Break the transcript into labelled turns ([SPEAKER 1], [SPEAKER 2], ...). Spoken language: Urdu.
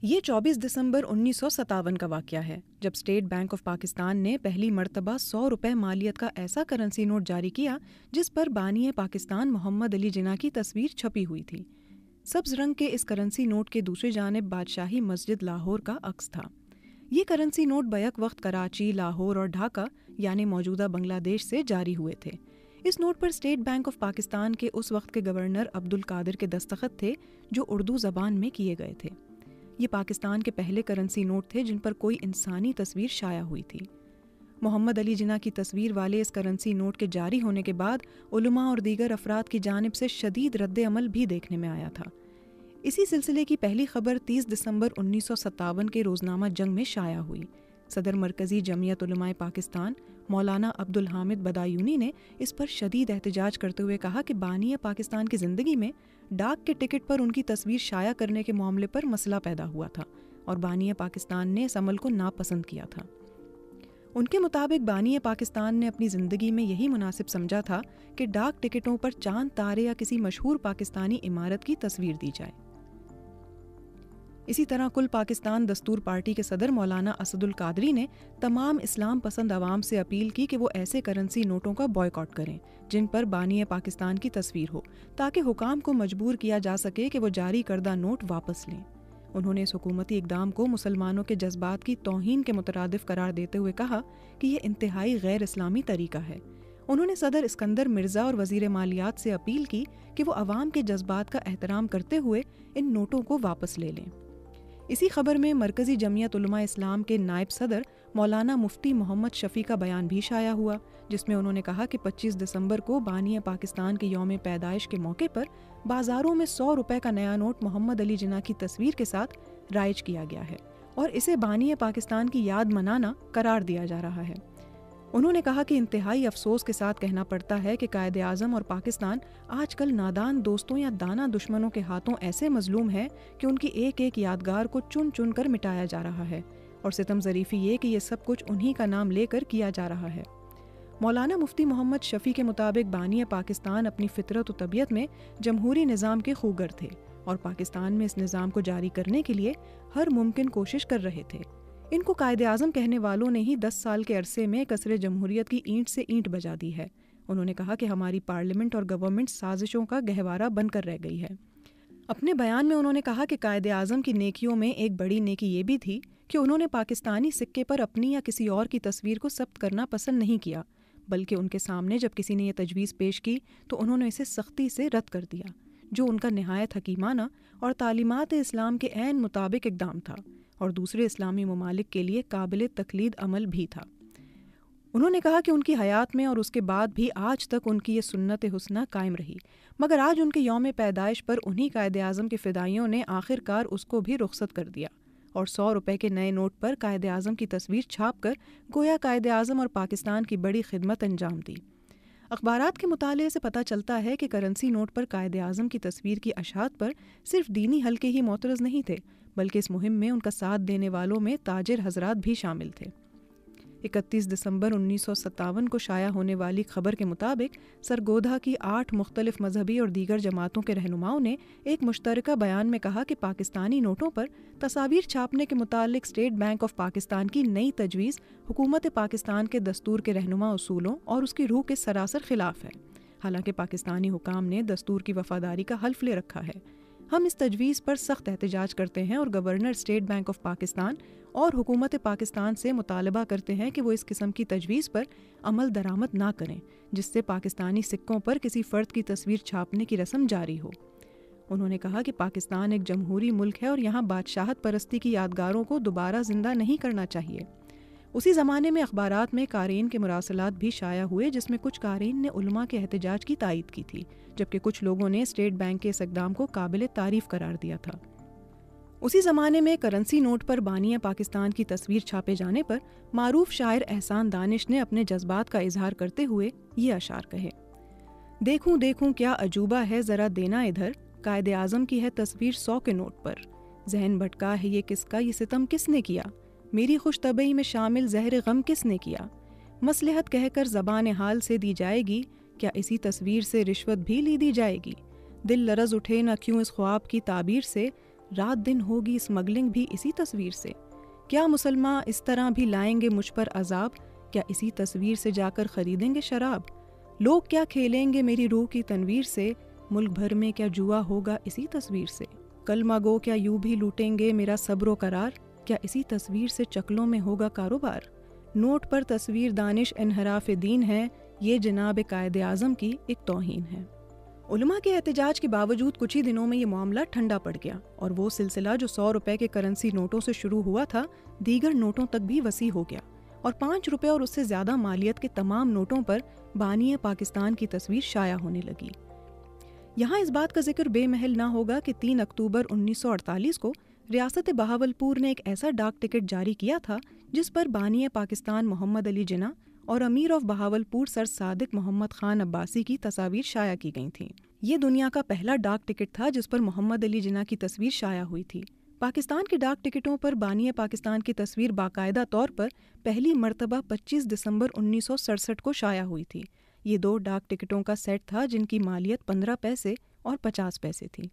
[SPEAKER 1] یہ 24 دسمبر 1957 کا واقعہ ہے جب اسٹیٹ بینک آف پاکستان نے پہلی مرتبہ 100 روپے مالیت کا ایسا کرنسی نوٹ جاری کیا جس پر بانی پاکستان محمد علی جناح کی تصویر چھپی ہوئی تھی۔ سبز رنگ کے اس کرنسی نوٹ کے دوسری جانب بادشاہی مسجد لاہور کا عکس تھا۔ یہ کرنسی نوٹ بیک وقت کراچی، لاہور اور ڈھاکہ یعنی موجودہ بنگلہ دیش سے جاری ہوئے تھے۔ اس نوٹ پر اسٹیٹ بینک آف پاکستان کے اس وقت کے گورنر عبدالقادر کے دستخط تھے جو اردو زبان میں کیے گئے تھے۔ یہ پاکستان کے پہلے کرنسی نوٹ تھے جن پر کوئی انسانی تصویر شائع ہوئی تھی۔ محمد علی جناح کی تصویر والے اس کرنسی نوٹ کے جاری ہونے کے بعد علماء اور دیگر افراد کی جانب سے شدید رد عمل بھی دیکھنے میں آیا تھا۔ اسی سلسلے کی پہلی خبر 30 دسمبر 1957 کے روزنامہ جنگ میں شائع ہوئی۔ صدر مرکزی جمعیت علماء پاکستان مولانا عبدالحامد بدایونی نے اس پر شدید احتجاج کرتے ہوئے کہا کہ بانی پاکستان کی زندگی میں ڈاک کے ٹکٹ پر ان کی تصویر شائع کرنے کے معاملے پر مسئلہ پیدا ہوا تھا اور بانی پاکستان نے اس عمل کو ناپسند کیا تھا۔ ان کے مطابق بانی پاکستان نے اپنی زندگی میں یہی مناسب سمجھا تھا کہ ڈاک ٹکٹوں پر چاند تارے یا کسی مشہور پاکستانی عمارت کی تصویر دی جائے۔ اسی طرح کل پاکستان دستور پارٹی کے صدر مولانا اسد القادری نے تمام اسلام پسند عوام سے اپیل کی کہ وہ ایسے کرنسی نوٹوں کا بائیکاٹ کریں جن پر بانی پاکستان کی تصویر ہو، تاکہ حکام کو مجبور کیا جا سکے کہ وہ جاری کردہ نوٹ واپس لیں۔ انہوں نے اس حکومتی اقدام کو مسلمانوں کے جذبات کی توہین کے مترادف قرار دیتے ہوئے کہا کہ یہ انتہائی غیر اسلامی طریقہ ہے۔ انہوں نے صدر اسکندر مرزا اور وزیر مالیات سے اپیل کی کہ وہ عوام کے جذبات کا احترام کرتے ہوئے ان نوٹوں کو واپس لے لیں۔ اسی خبر میں مرکزی جمعیت علماء اسلام کے نائب صدر مولانا مفتی محمد شفیع کا بیان بھی شائع ہوا، جس میں انہوں نے کہا کہ 25 دسمبر کو بانی پاکستان کے یوم پیدائش کے موقع پر بازاروں میں 100 روپے کا نیا نوٹ محمد علی جناح کی تصویر کے ساتھ رائج کیا گیا ہے اور اسے بانی پاکستان کی یاد منانا قرار دیا جا رہا ہے۔ انہوں نے کہا کہ انتہائی افسوس کے ساتھ کہنا پڑتا ہے کہ قائد اعظم اور پاکستان آج کل نادان دوستوں یا دانا دشمنوں کے ہاتھوں ایسے مظلوم ہے کہ ان کی ایک ایک یادگار کو چن چن کر مٹایا جا رہا ہے، اور ستم ظریفی یہ کہ یہ سب کچھ انہی کا نام لے کر کیا جا رہا ہے۔ مولانا مفتی محمد شفیع کے مطابق بانی پاکستان اپنی فطرت و طبیعت میں جمہوری نظام کے خوگر تھے اور پاکستان میں اس نظام کو جاری کرنے کے لیے ہر ممکن کوشش کر رہے تھے۔ ان کو قائد اعظم کہنے والوں نے ہی 10 سال کے عرصے میں کسر جمہوریت کی اینٹ سے اینٹ بجا دی ہے۔ انہوں نے کہا کہ ہماری پارلیمنٹ اور گورنمنٹ سازشوں کا گہوارہ بن کر رہ گئی ہے۔ اپنے بیان میں انہوں نے کہا کہ قائد اعظم کی نیکیوں میں ایک بڑی نیکی یہ بھی تھی کہ انہوں نے پاکستانی سکے پر اپنی یا کسی اور کی تصویر کو ثبت کرنا پسند نہیں کیا، بلکہ ان کے سامنے جب کسی نے یہ تجویز پیش کی تو انہوں نے اسے سختی سے رد کر دیا، جو ان کا نہایت حکیمانہ اور تعلیمات اسلام کے عین مطابق اقدام تھا اور دوسرے اسلامی ممالک کے لیے قابل تقلید عمل بھی تھا۔ انہوں نے کہا کہ ان کی حیات میں اور اس کے بعد بھی آج تک ان کی یہ سنت حسنہ قائم رہی، مگر آج ان کے یوم پیدائش پر انہی قائد اعظم کے فدائیوں نے آخر کار اس کو بھی رخصت کر دیا اور 100 روپے کے نئے نوٹ پر قائد اعظم کی تصویر چھاپ کر گویا قائد اعظم اور پاکستان کی بڑی خدمت انجام دی۔ اخبارات کے مطالعے سے پتہ چلتا ہے کہ کرنسی نوٹ پر قائد اعظم کی تصویر کی اشاعت پر صرف دینی حلقے ہی معترض نہیں تھے، بلکہ اس مہم میں ان کا ساتھ دینے والوں میں تاجر حضرات بھی شامل تھے۔ 31 دسمبر 1957 کو شائع ہونے والی خبر کے مطابق سرگودھا کی 8 مختلف مذہبی اور دیگر جماعتوں کے رہنماؤں نے ایک مشترکہ بیان میں کہا کہ پاکستانی نوٹوں پر تصاویر چھاپنے کے متعلق اسٹیٹ بینک آف پاکستان کی نئی تجویز حکومت پاکستان کے دستور کے رہنما اصولوں اور اس کی روح کے سراسر خلاف ہے۔ حالانکہ پاکستانی حکام نے دستور کی وفاداری کا حلف لے رکھا ہے۔ ہم اس تجویز پر سخت احتجاج کرتے ہیں اور governor state Bank of Pakistan اور حکومت پاکستان سے مطالبہ کرتے ہیں کہ وہ اس قسم کی تجویز پر عمل درآمد نہ کریں جس سے پاکستانی سکوں پر کسی فرد کی تصویر چھاپنے کی رسم جاری ہو۔ انہوں نے کہا کہ پاکستان ایک جمہوری ملک ہے اور یہاں بادشاہت پرستی کی یادگاروں کو دوبارہ زندہ نہیں کرنا چاہیے۔ اسی زمانے میں اخبارات میں قارئین کے مراسلات بھی شائع ہوئے جس میں کچھ قارئین نے علماء کے احتجاج کی تائید کی تھی، جبکہ کچھ لوگوں نے اسٹیٹ بینک کے اس اقدام کو قابل تعریف قرار دیا تھا۔ اسی زمانے میں کرنسی نوٹ پر بانی پاکستان کی تصویر چھاپے جانے پر معروف شاعر احسان دانش نے اپنے جذبات کا اظہار کرتے ہوئے یہ اشعار کہے: دیکھوں دیکھوں کیا عجوبہ ہے ذرا دینا ادھر، قائد اعظم کی ہے تصویر 100 کے نوٹ پر، ذہن بھٹکا ہے یہ کس کا، یہ ستم کس نے کیا، میری خوش طبعی میں شامل زہر غم کس نے کیا، مصلحت کہہ کر زبان حال سے دی جائے گی، کیا اسی تصویر سے رشوت بھی لی دی جائے گی، دل لرز اٹھے نہ کیوں اس خواب کی تعبیر سے، رات دن ہوگی اسمگلنگ بھی اسی تصویر سے؟ کیا مسلمان اس طرح بھی لائیں گے مجھ پر عذاب؟ کیا اسی تصویر سے جا کر خریدیں گے شراب؟ لوگ کیا کھیلیں گے میری روح کی تنویر سے؟ ملک بھر میں کیا جوا ہوگا اسی تصویر سے؟ کلمہ گو کیا یوں بھی لوٹیں گے میرا صبر و قرار؟ کیا اسی تصویر سے چکلوں میں ہوگا کاروبار؟ نوٹ پر تصویر دانش انحراف دین ہے، یہ جناب قائد اعظم کی ایک توہین ہے۔ علماء کے احتجاج کے باوجود کچھ ہی دنوں میں یہ معاملہ ٹھنڈا پڑ گیا اور وہ سلسلہ جو 100 روپے کے کرنسی نوٹوں سے شروع ہوا تھا دیگر نوٹوں تک بھی وسیع ہو گیا اور 5 روپے اور اس سے زیادہ مالیت کے تمام نوٹوں پر بانی پاکستان کی تصویر شائع ہونے لگی۔ یہاں اس بات کا ذکر بے محل نہ ہوگا کہ 3 اکتوبر 1948 کو ریاست بہاولپور نے ایک ایسا ڈاک ٹکٹ جاری کیا تھا جس پر بانی پاکستان محمد علی جناح اور امیر آف بہاولپور سر صادق محمد خان عباسی کی تصاویر شائع کی گئی تھیں۔ یہ دنیا کا پہلا ڈاک ٹکٹ تھا جس پر محمد علی جناح کی تصویر شائع ہوئی تھی۔ پاکستان کے ڈاک ٹکٹوں پر بانی پاکستان کی تصویر باقاعدہ طور پر پہلی مرتبہ 25 دسمبر 1967 کو شائع ہوئی تھی۔ یہ 2 ڈاک ٹکٹوں کا سیٹ تھا جن کی مالیت 15 پیسے اور 50 پیسے تھی۔